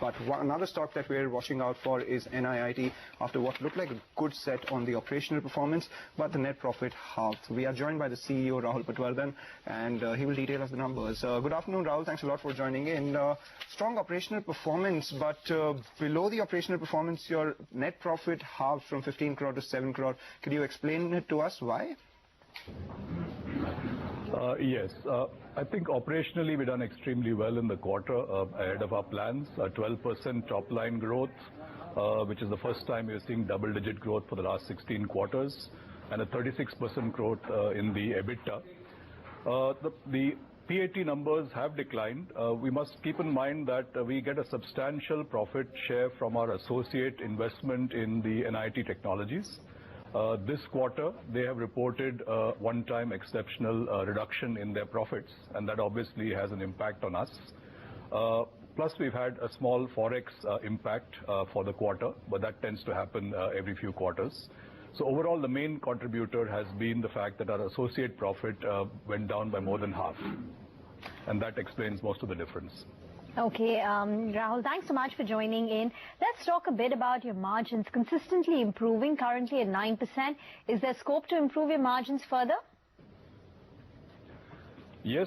But another stock that we're watching out for is NIIT after what looked like a good set on the operational performance, but the net profit halved. We are joined by the CEO, Rahul Patwardhan, and he will detail us the numbers. Good afternoon, Rahul. Thanks a lot for joining in. Strong operational performance, but below the operational performance, your net profit halved from 15 crore to 7 crore. Could you explain it to us why? Yes. I think operationally we've done extremely well in the quarter ahead of our plans. 12% top line growth, which is the first time we're seeing double-digit growth for the last 16 quarters, and a 36% growth in the EBITDA. The PAT numbers have declined. We must keep in mind that we get a substantial profit share from our associate investment in the NIIT Technologies. This quarter, they have reported a one-time exceptional reduction in their profits, and that obviously has an impact on us. Plus, we've had a small forex impact for the quarter, but that tends to happen every few quarters. So overall, the main contributor has been the fact that our associate profit went down by more than half, and that explains most of the difference. Okay, Rahul, thanks so much for joining in. Let's talk a bit about your margins. Consistently improving, currently at 9%. Is there scope to improve your margins further? Yes.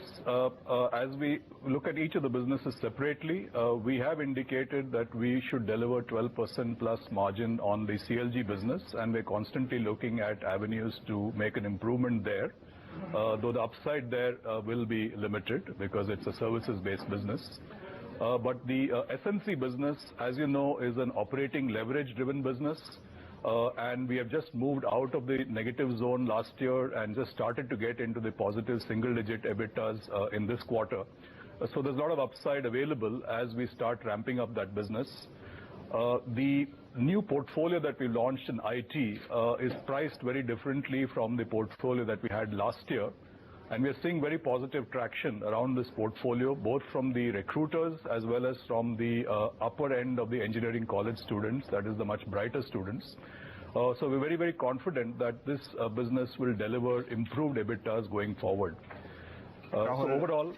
As we look at each of the businesses separately, we have indicated that we should deliver 12% plus margin on the CLG business, and we're constantly looking at avenues to make an improvement there. Though the upside there will be limited because it's a services-based business. But the SNC business, as you know, is an operating leverage-driven business, and we have just moved out of the negative zone last year and just started to get into the positive single-digit EBITDAs in this quarter. So there's a lot of upside available as we start ramping up that business. The new portfolio that we launched in IT is priced very differently from the portfolio that we had last year. And we are seeing very positive traction around this portfolio, both from the recruiters as well as from the upper end of the engineering college students, that is the much brighter students. So we're very, very confident that this business will deliver improved EBITDAs going forward. So overall,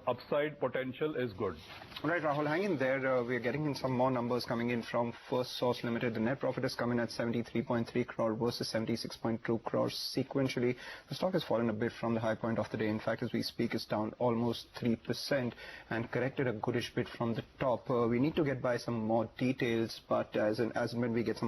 upside potential is good. All right, Rahul, hang in there. We're getting in some more numbers coming in from Firstsource Limited. The net profit is coming at 73.3 crore versus 76.2 crores. Sequentially, the stock has fallen a bit from the high point of the day. In fact, as we speak, it's down almost 3% and corrected a goodish bit from the top. We need to get by some more details, but as and when we get some